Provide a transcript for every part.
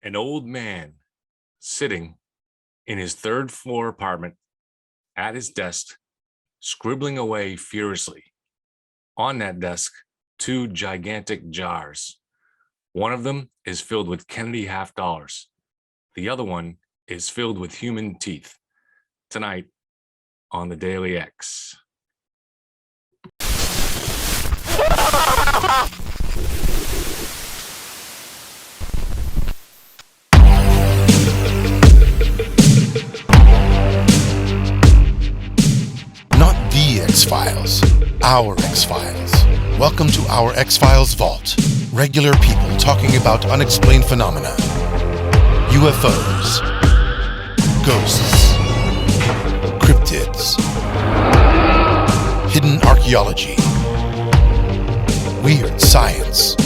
An old man sitting in his third floor apartment at his desk, scribbling away furiously. On that desk, two gigantic jars. One of them is filled with Kennedy half dollars. The other one is filled with human teeth. Tonight on the Daily X. Not the X-Files, our X-Files. Welcome to our X-Files Vault. Regular people talking about unexplained phenomena. UFOs. Ghosts. Cryptids. Hidden archaeology. Weird science.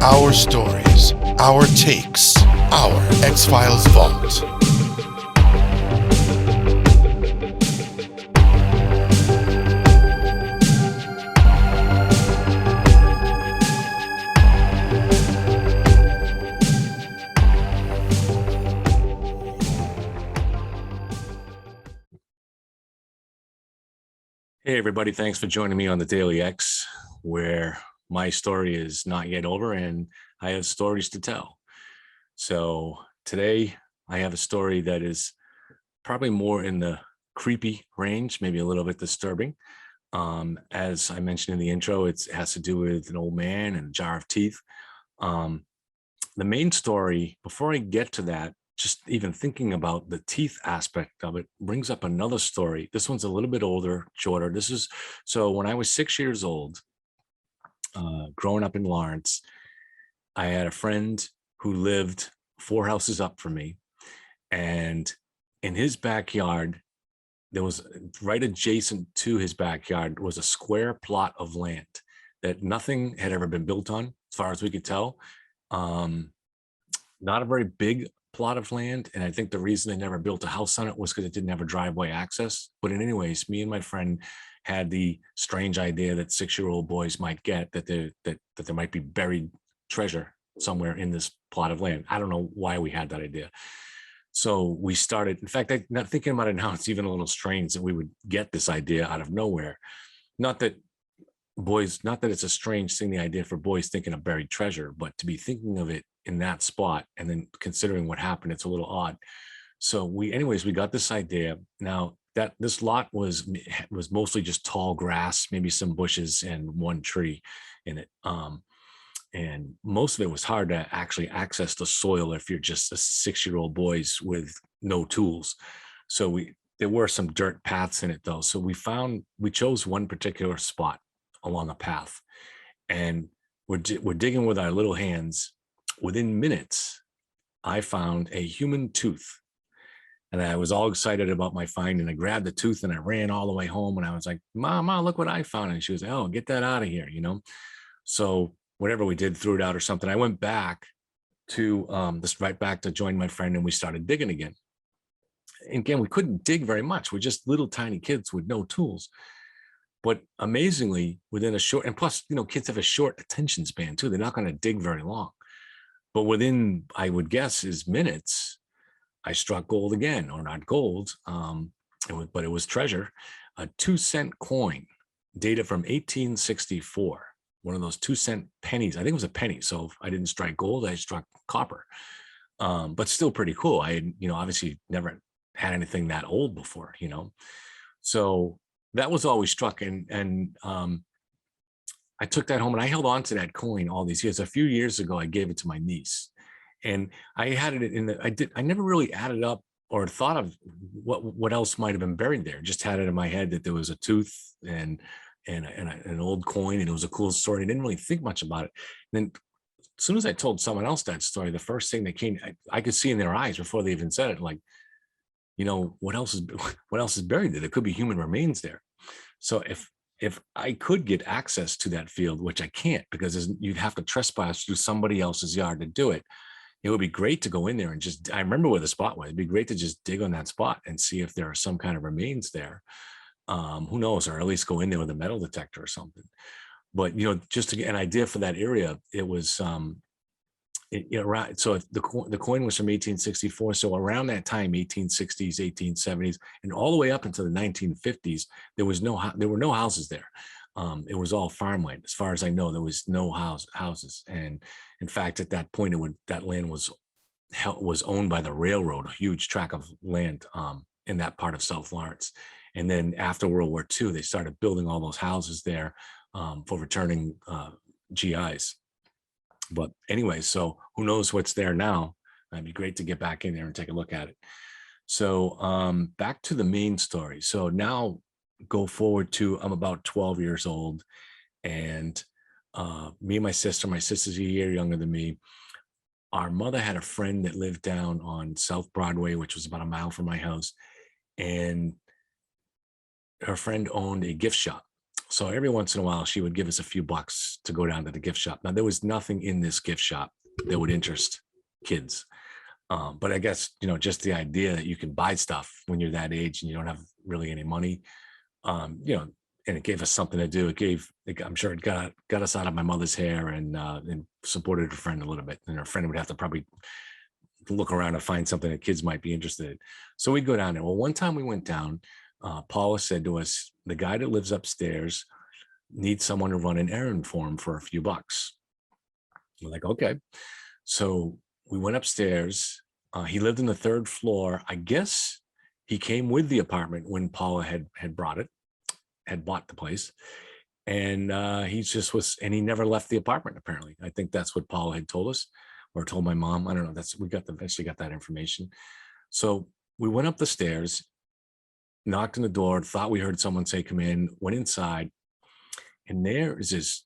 Our stories. Our takes. Our X-Files Vault. Hey, everybody. Thanks for joining me on the Daily X, where my story is not yet over and I have stories to tell. So today I have a story that is probably more in the creepy range, maybe a little bit disturbing. As I mentioned in the intro, it has to do with an old man and a jar of teeth. The main story, before I get to that, just even thinking about the teeth aspect of it brings up another story. This one's a little bit older, shorter. So when I was 6 years old, growing up in Lawrence, I had a friend who lived 4 houses up from me. And in his backyard, there was right adjacent to his backyard was a square plot of land that nothing had ever been built on, as far as we could tell. Not a very big plot of land. And I think the reason they never built a house on it was because it didn't have a driveway access. But anyways, me and my friend had the strange idea that 6-year-old boys might get that there might be buried treasure somewhere in this plot of land. I don't know why we had that idea. So we started, in fact, not thinking about it now, it's even a little strange that we would get this idea out of nowhere. Not that it's a strange thing, the idea for boys thinking of buried treasure, but to be thinking of it in that spot and then considering what happened, it's a little odd. So we got this idea. Now that this lot was mostly just tall grass, maybe some bushes and one tree in it. And most of it was hard to actually access the soil if you're just a 6-year-old boys with no tools. So there were some dirt paths in it though. So we chose one particular spot along the path, and we're digging with our little hands. Within minutes, I found a human tooth, and I was all excited about my find. And I grabbed the tooth and I ran all the way home. And I was like, "Mama, look what I found!" And she was like, "Oh, get that out of here," So whatever we did, threw it out or something. I went back to right back to join my friend, and we started digging again. And again, we couldn't dig very much. We're just little tiny kids with no tools. But amazingly, within a short, and plus, kids have a short attention span too. They're not going to dig very long. But within, I would guess, is minutes, I struck gold again, or not gold, but it was treasure. A 2-cent coin dated from 1864. One of those 2-cent pennies. I think it was a penny. So I didn't strike gold, I struck copper. But still pretty cool. I had, obviously never had anything that old before, So that was always struck. And I took that home and I held on to that coin all these years. A few years ago, I gave it to my niece, and I had it I never really added up or thought of what else might have been buried there. Just had it in my head that there was a tooth and an old coin, and it was a cool story. I didn't really think much about it. And then as soon as I told someone else that story, the first thing that came, I could see in their eyes before they even said it, like, what else is buried there? There could be human remains there. So if I could get access to that field, which I can't because you'd have to trespass through somebody else's yard to do it, it would be great to go in there and I remember where the spot was. It'd be great to just dig on that spot and see if there are some kind of remains there. Who knows, or at least go in there with a metal detector or something. But, just to get an idea for that area, it was right. So if the coin was from 1864, so around that time, 1860s, 1870s, and all the way up into the 1950s, there were no houses there. It was all farmland. As far as I know, there was no houses. And in fact, at that point, that land was owned by the railroad, a huge tract of land in that part of South Lawrence. And then after World War II, they started building all those houses there for returning GIs. But anyway, so who knows what's there now? It'd be great to get back in there and take a look at it. So back to the main story. So now go forward to I'm about 12 years old, and me and my sister's a year younger than me. Our mother had a friend that lived down on South Broadway, which was about a mile from my house, and her friend owned a gift shop. So every once in a while, she would give us a few bucks to go down to the gift shop. Now, there was nothing in this gift shop that would interest kids. But I guess, just the idea that you can buy stuff when you're that age and you don't have really any money, and it gave us something to do. I'm sure it got us out of my mother's hair and supported her friend a little bit. And her friend would have to probably look around and find something that kids might be interested in. So we'd go down there. Well, one time we went down, Paula said to us, the guy that lives upstairs needs someone to run an errand for him for a few bucks. We're like, okay. So we went upstairs. He lived in the third floor. I guess he came with the apartment when Paula had bought the place. And he never left the apartment, apparently. I think that's what Paula had told us, or told my mom. I don't know. We eventually got that information. So we went up the stairs, knocked on the door, thought we heard someone say, come in, went inside. And there is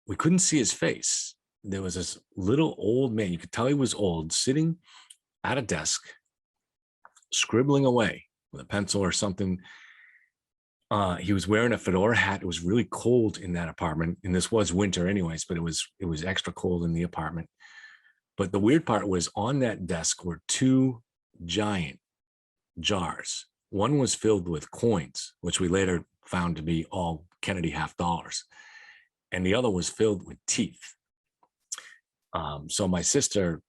we couldn't see his face. There was this little old man. You could tell he was old, sitting at a desk, scribbling away with a pencil or something. He was wearing a fedora hat. It was really cold in that apartment. And this was winter anyways, but it was extra cold in the apartment. But the weird part was, on that desk were two giant jars. One was filled with coins, which we later found to be all Kennedy $50. And the other was filled with teeth. So my sister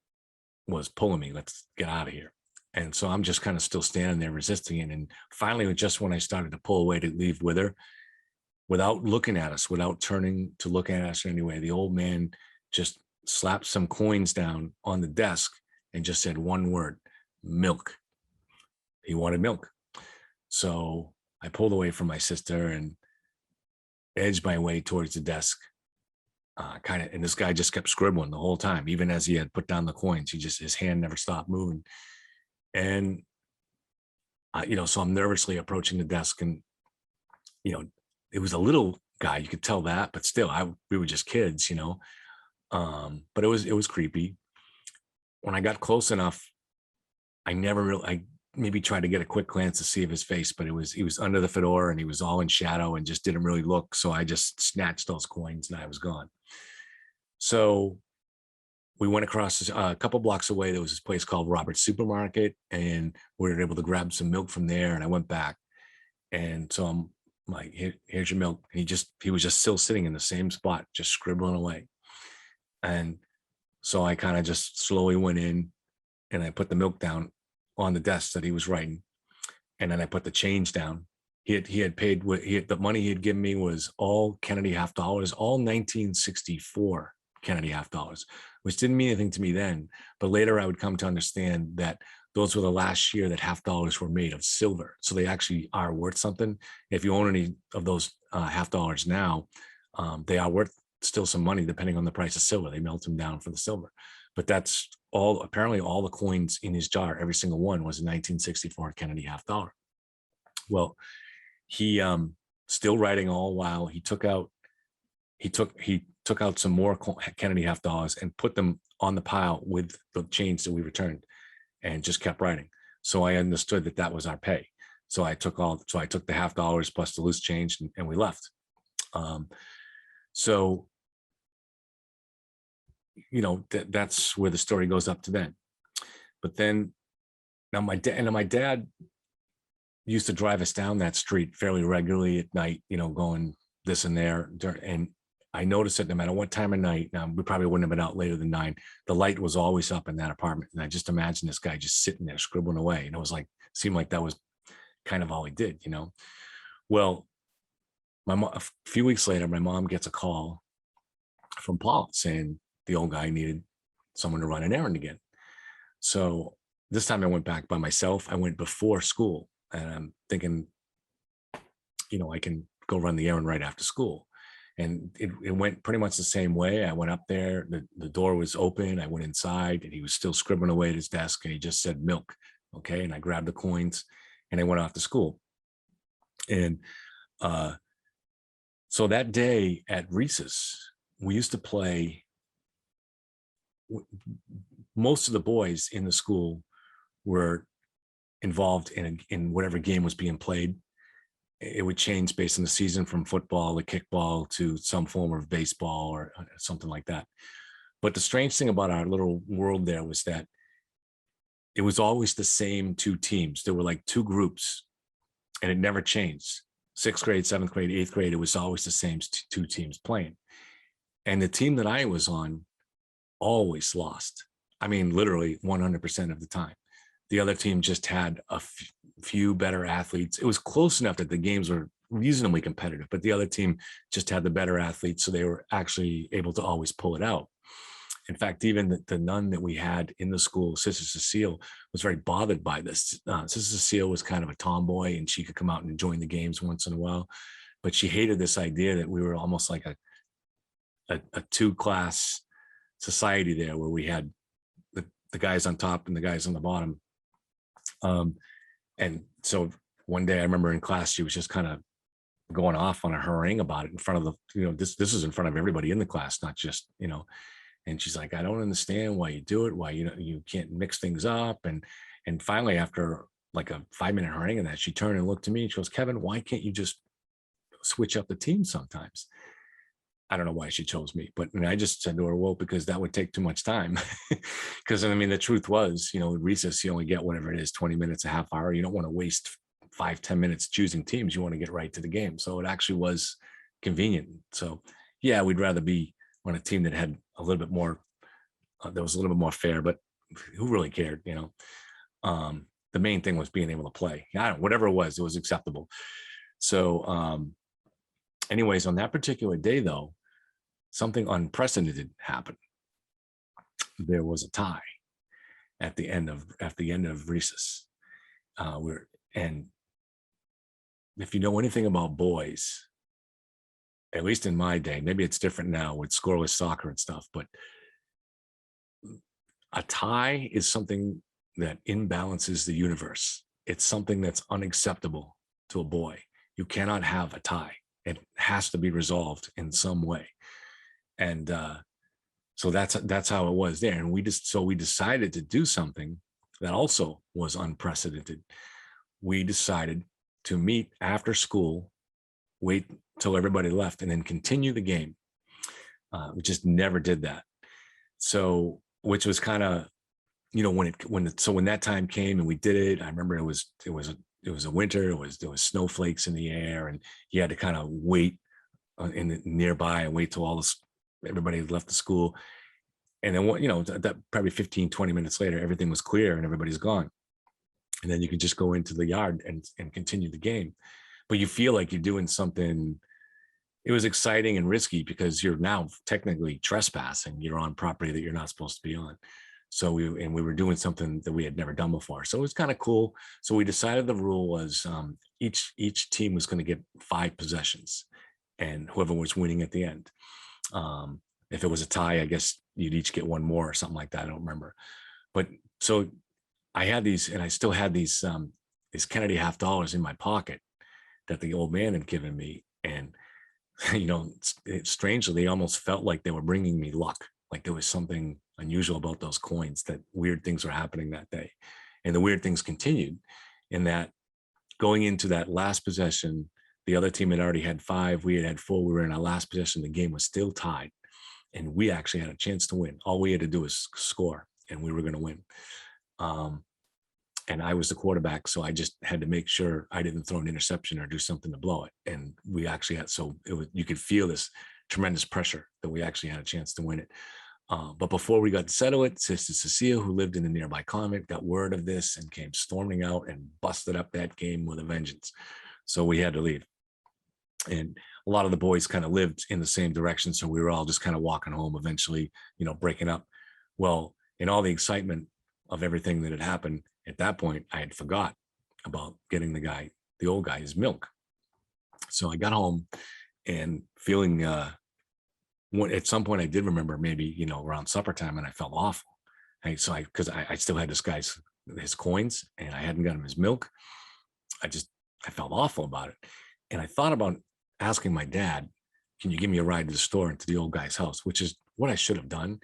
was pulling me, let's get out of here. And so I'm just kind of still standing there resisting it. And finally, just when I started to pull away to leave with her, without looking at us, without turning to look at us anyway, the old man just slapped some coins down on the desk and just said one word: milk. He wanted milk. So I pulled away from my sister and edged my way towards the desk. And this guy just kept scribbling the whole time, even as he had put down the coins. His hand never stopped moving. And, so I'm nervously approaching the desk, and, it was a little guy, you could tell that, but still, we were just kids, but it was creepy. When I got close enough, I maybe tried to get a quick glance to see of his face, but he was under the fedora and he was all in shadow and just didn't really look. So I just snatched those coins and I was gone. So we went across a couple blocks away. There was this place called Robert's Supermarket, and we were able to grab some milk from there. And I went back, and so I'm like, here's your milk. And he was just still sitting in the same spot, just scribbling away. And so I kind of just slowly went in and I put the milk down on the desk that he was writing. And then I put the change down. He had paid the money he had given me was all Kennedy $50, all 1964 Kennedy $50, which didn't mean anything to me then. But later I would come to understand that those were the last year that $50 were made of silver. So they actually are worth something. If you own any of those $50 now, they are worth still some money, depending on the price of silver. They melt them down for the silver. But that's apparently all the coins in his jar, every single one, was a 1964 Kennedy $50. Well, he still writing all while he took out some more Kennedy $50 and put them on the pile with the change that we returned, and just kept writing. So I understood that was our pay. So I took the $50 plus the loose change, and we left. So that's where the story goes up to then. But then now my dad used to drive us down that street fairly regularly at night, going this and there. And I noticed that no matter what time of night, now we probably wouldn't have been out later than 9, the light was always up in that apartment. And I just imagined this guy just sitting there scribbling away. And it was like, seemed like that was kind of all he did, you know? Well, a few weeks later, my mom gets a call from Paul saying the old guy needed someone to run an errand again. So this time I went back by myself. I went before school, and I'm thinking, I can go run the errand right after school. And it went pretty much the same way. I went up there, the door was open. I went inside and he was still scribbling away at his desk and he just said milk. Okay. And I grabbed the coins and I went off to school. And uh, so that day at recess, we used to play. Most of the boys in the school were involved in whatever game was being played. It would change based on the season, from football to kickball to some form of baseball or something like that. But the strange thing about our little world there was that it was always the same two teams. There were like two groups and it never changed. 6th grade, 7th grade, 8th grade, it was always the same two teams playing. And the team that I was on always lost. I mean, literally 100% of the time. The other team just had a few better athletes. It was close enough that the games were reasonably competitive, but the other team just had the better athletes. So they were actually able to always pull it out. In fact, even the nun that we had in the school, Sister Cecile, was very bothered by this. Sister Cecile was kind of a tomboy and she could come out and join the games once in a while, but she hated this idea that we were almost like a two-class society there, where we had the guys on top and the guys on the bottom. And so one day I remember in class, she was just kind of going off on a harangue about it in front of this is in front of everybody in the class, not just, and she's like, I don't understand why you do it, why you can't mix things up. And finally, after like a 5-minute harangue and that, she turned and looked at me and she goes, Kevin, why can't you just switch up the team sometimes? I don't know why she chose me, but I just said to her, well, because that would take too much time. Because I mean, the truth was, recess, you only get whatever it is, 20 minutes, a half hour. You don't want to waste 5-10 minutes choosing teams. You want to get right to the game. So it actually was convenient. So yeah, we'd rather be on a team that had a little bit more, that was a little bit more fair, but who really cared, the main thing was being able to play. Whatever it was acceptable. So anyways, on that particular day, though, something unprecedented happened. There was a tie at the end of recess. And if you know anything about boys, at least in my day, maybe it's different now with scoreless soccer and stuff, but a tie is something that imbalances the universe. It's something that's unacceptable to a boy. You cannot have a tie. It has to be resolved in some way. And so that's how it was there. And we decided to do something that also was unprecedented. We decided to meet after school, wait till everybody left, and then continue the game. We just never did that. So, which was kind of, when that time came and we did it, I remember it was a winter. There was snowflakes in the air, and you had to kind of wait in the nearby and wait till everybody had left the school. And then that probably 15, 20 minutes later, everything was clear and everybody's gone. And then you could just go into the yard and continue the game. But you feel like you're doing something. It was exciting and risky because you're now technically trespassing. You're on property that you're not supposed to be on. So we were doing something that we had never done before. So it was kind of cool. So we decided the rule was each team was going to get 5 possessions, and whoever was winning at the end. If it was a tie, I guess you'd each get one more or something like that. I don't remember. But so I had these, and I still had these Kennedy $50 in my pocket that the old man had given me. And, strangely, they almost felt like they were bringing me luck. Like there was something unusual about those coins, that weird things were happening that day. And the weird things continued in that going into that last possession, the other team had already had 5. We had 4. We were in our last possession. The game was still tied. And we actually had a chance to win. All we had to do was score, and we were going to win. And I was the quarterback, so I just had to make sure I didn't throw an interception or do something to blow it. And we actually had, you could feel this tremendous pressure that we actually had a chance to win it. But before we got to settle it, Sister Cecile, who lived in a nearby convent, got word of this and came storming out and busted up that game with a vengeance. So we had to leave. And a lot of the boys kind of lived in the same direction. So we were all just kind of walking home, eventually, breaking up. Well, in all the excitement of everything that had happened at that point, I had forgot about getting the old guy, his milk. So I got home and feeling, at some point I did remember maybe, around supper time, and I felt awful. Because I still had this guy's, his coins, and I hadn't got him his milk. I felt awful about it. And I thought about asking my dad, can you give me a ride to the store and to the old guy's house, which is what I should have done.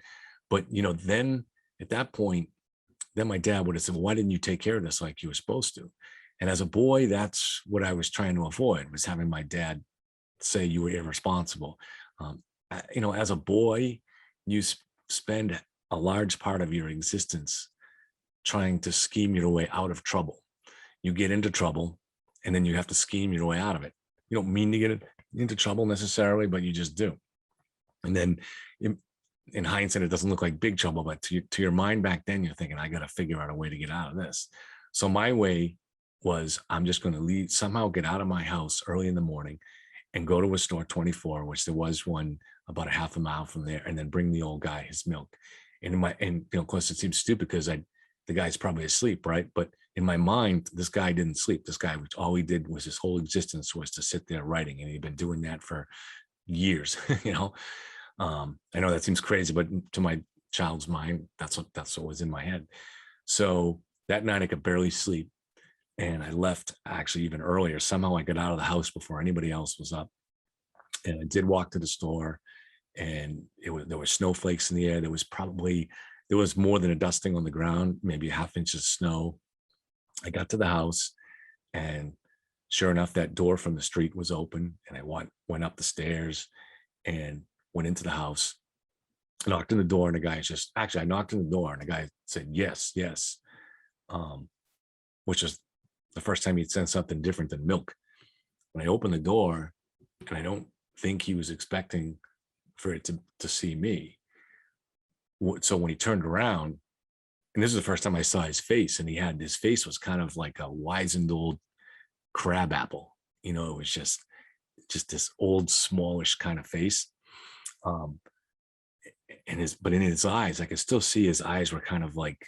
But, then at that point, then my dad would have said, well, why didn't you take care of this like you were supposed to? And as a boy, that's what I was trying to avoid, was having my dad say you were irresponsible. As a boy, you spend a large part of your existence trying to scheme your way out of trouble. You get into trouble, and then you have to scheme your way out of it. You don't mean to get into trouble necessarily, but you just do. And then in hindsight, it doesn't look like big trouble, but to your mind back then, you're thinking, I got to figure out a way to get out of this. So my way was, I'm just going to somehow get out of my house early in the morning and go to a store 24, which there was one about a half a mile from there, and then bring the old guy his milk. And of course, it seems stupid because the guy's probably asleep, right? But in my mind, this guy didn't sleep. This guy, all he did was his whole existence was to sit there writing, and he'd been doing that for years. I know that seems crazy, but to my child's mind, that's what was in my head. So that night I could barely sleep, and I left actually even earlier. Somehow I got out of the house before anybody else was up, and I did walk to the store, and there were snowflakes in the air. There was more than a dusting on the ground, maybe a half inch of snow. I got to the house, and sure enough, that door from the street was open, and I went up the stairs and went into the house, knocked on the door, and I knocked on the door, and the guy said, yes, yes, which was the first time he'd said something different than milk. When I opened the door, and I don't think he was expecting for it to see me. So when he turned around, and this is the first time I saw his face, and his face was kind of like a wizened old crab apple. It was just this old, smallish kind of face. But in his eyes, I could still see his eyes were kind of like,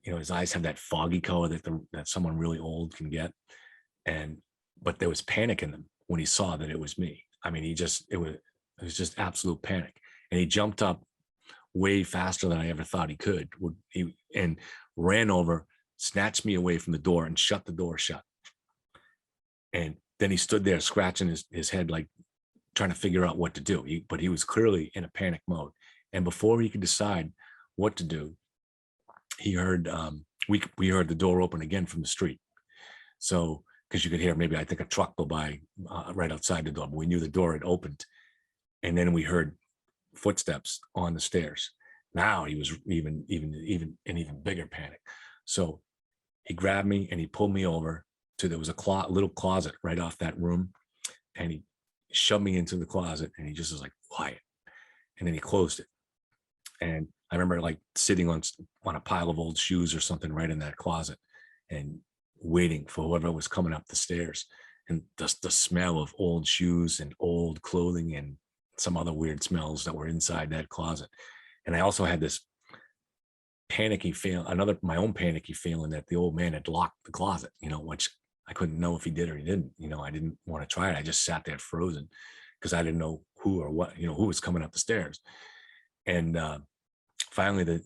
his eyes have that foggy color that someone really old can get. But there was panic in them when he saw that it was me. I mean, it was just absolute panic. And he jumped up way faster than I ever thought he could. And ran over, snatched me away from the door, and shut the door shut. And then he stood there scratching his head, like trying to figure out what to do. But he was clearly in a panic mode. And before he could decide what to do, he heard we heard the door open again from the street. So because you could hear maybe, I think, a truck go by right outside the door, but we knew the door had opened. And then we heard footsteps on the stairs. Now he was even an even bigger panic. So he grabbed me and he pulled me over to, there was a little closet right off that room, and he shoved me into the closet, and he just was like, quiet. And then he closed it. And I remember like sitting on a pile of old shoes or something right in that closet, and waiting for whoever was coming up the stairs. And the smell of old shoes and old clothing and some other weird smells that were inside that closet. And I also had this panicky feeling, my own panicky feeling that the old man had locked the closet, which I couldn't know if he did or he didn't. I didn't want to try it. I just sat there frozen because I didn't know who or what, who was coming up the stairs. And finally, the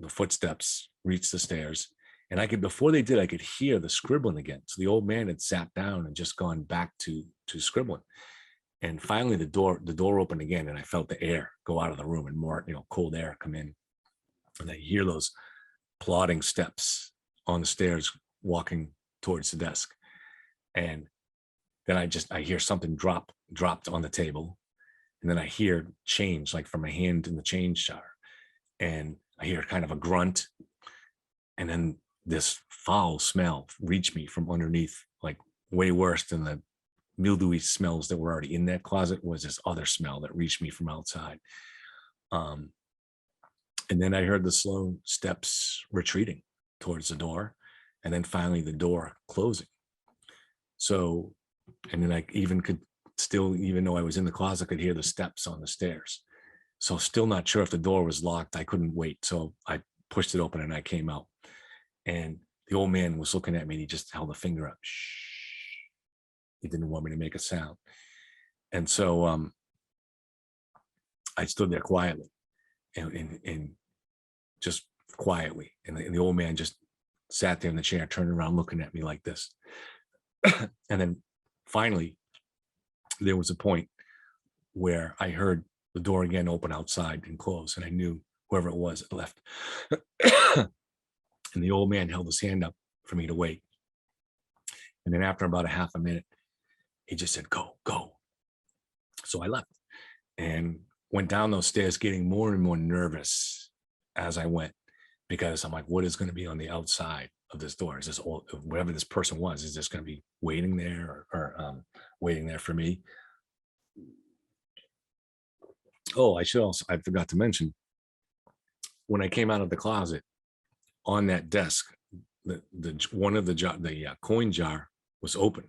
footsteps reached the stairs, and before they did, I could hear the scribbling again. So the old man had sat down and just gone back to scribbling. And finally, the door opened again, and I felt the air go out of the room and more, cold air come in. And I hear those plodding steps on the stairs walking towards the desk. And then I hear something dropped on the table. And then I hear change, like from my hand in the change jar. And I hear kind of a grunt. And then this foul smell reached me from underneath, like way worse than the mildewy smells that were already in that closet was this other smell that reached me from outside. Um, and then I heard the slow steps retreating towards the door, and then finally the door closing. So, and then I even could still, even though I was in the closet, could hear the steps on the stairs. So still not sure if the door was locked. I couldn't wait. So I pushed it open and I came out. And the old man was looking at me and he just held a finger up. Shh. He didn't want me to make a sound. And so I stood there quietly and just quietly. And the old man just sat there in the chair, turned around, looking at me like this. And then finally, there was a point where I heard the door again open outside and close. And I knew whoever it was had left. And the old man held his hand up for me to wait. And then after about a half a minute, he just said, go, go. So I left and went down those stairs, getting more and more nervous as I went, because I'm like, what is going to be on the outside of this door? Is this old, whatever this person was, is this going to be waiting there or waiting there for me? Oh, I forgot to mention, when I came out of the closet, on that desk, the one of the coin jar was open.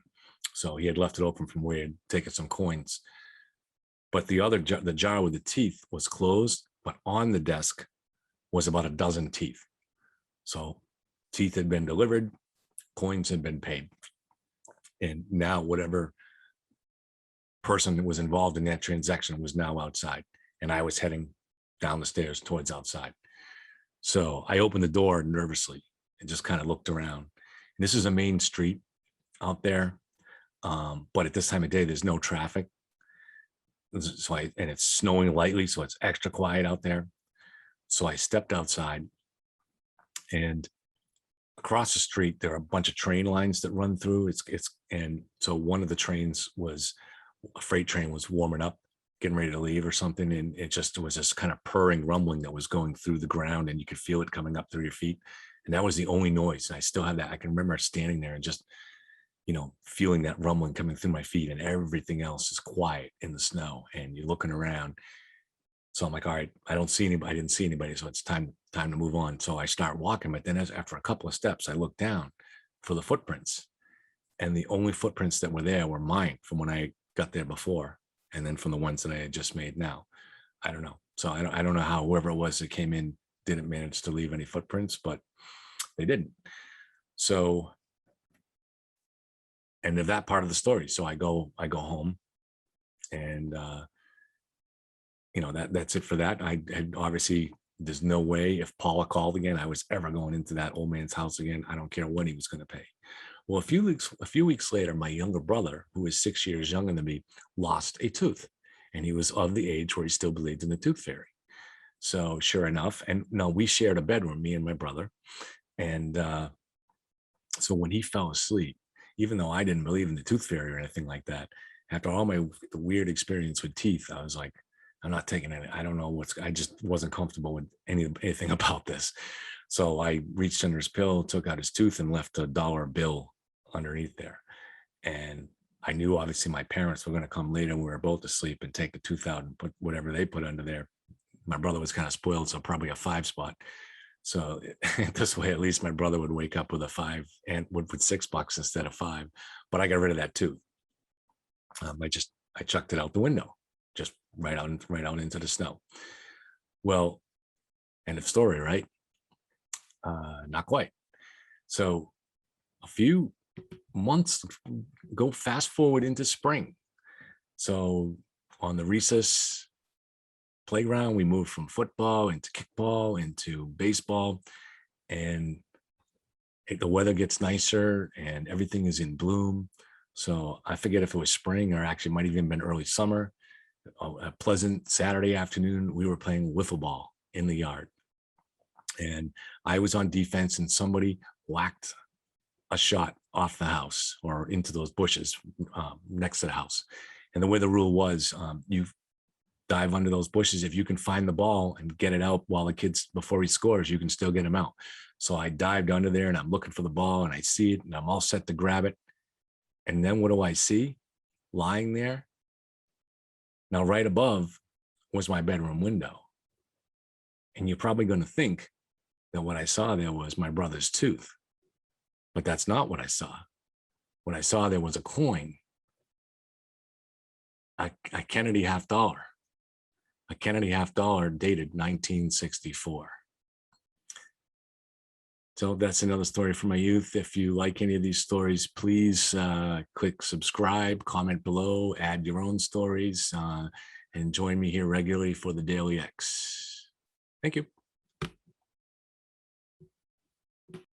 So he had left it open from where he had taken some coins. But the other jar, the jar with the teeth, was closed, but on the desk was about a dozen teeth. So teeth had been delivered, coins had been paid. And now whatever person that was involved in that transaction was now outside. And I was heading down the stairs towards outside. So I opened the door nervously and just kind of looked around. And this is a main street out there. But at this time of day, there's no traffic. So and it's snowing lightly, so it's extra quiet out there. So I stepped outside, and across the street, there are a bunch of train lines that run through. And so one of the trains was, a freight train was warming up, getting ready to leave or something. And it just was this kind of purring rumbling that was going through the ground, and you could feel it coming up through your feet. And that was the only noise. And I still have that. I can remember standing there and just, feeling that rumbling coming through my feet, and everything else is quiet in the snow, and you're looking around. So I'm like, all right, I don't see anybody. I didn't see anybody. So it's time to move on. So I start walking, but then after a couple of steps, I look down for the footprints, and the only footprints that were there were mine from when I got there before. And then from the ones that I had just made now. I don't know. So I don't know how whoever it was that came in didn't manage to leave any footprints, but they didn't. So, end of that part of the story. So I go home, and that's it for that. I had, obviously, there's no way, if Paula called again, I was ever going into that old man's house again. I don't care what he was going to pay. Well, a few weeks later, my younger brother, who is 6 years younger than me, lost a tooth, and he was of the age where he still believed in the tooth fairy. So sure enough, and no, we shared a bedroom, me and my brother. And so when he fell asleep, even though I didn't believe in the tooth fairy or anything like that, after all my weird experience with teeth, I was like, I'm not taking it. I don't know I just wasn't comfortable with anything about this. So I reached under his pillow, took out his tooth, and left a dollar bill underneath there. And I knew obviously my parents were going to come later. We were both asleep, and take the tooth out and put whatever they put under there. My brother was kind of spoiled, so probably a 5 spot. So this way, at least my brother would wake up with a 5 and would put $6 instead of 5. But I got rid of that too. I chucked it out the window, just right out into the snow. Well, end of story, right? Not quite. So a few months go fast forward into spring. So on the recess playground, we moved from football into kickball into baseball, and the weather gets nicer and everything is in bloom. So I forget if it was spring or actually might have even been early summer. A pleasant Saturday afternoon, we were playing wiffle ball in the yard, and I was on defense, and somebody whacked a shot off the house or into those bushes next to the house. And the way the rule was, you dive under those bushes. If you can find the ball and get it out while the kid's, before he scores, you can still get him out. So I dived under there, and I'm looking for the ball, and I see it, and I'm all set to grab it. And then what do I see? lying there. Now, right above was my bedroom window. And you're probably going to think that what I saw there was my brother's tooth. But that's not what I saw. What I saw there was a coin, a Kennedy half dollar, a Kennedy half dollar dated 1964. So that's another story from my youth. If you like any of these stories, please click subscribe, comment below, add your own stories, and join me here regularly for the Daily X. Thank you.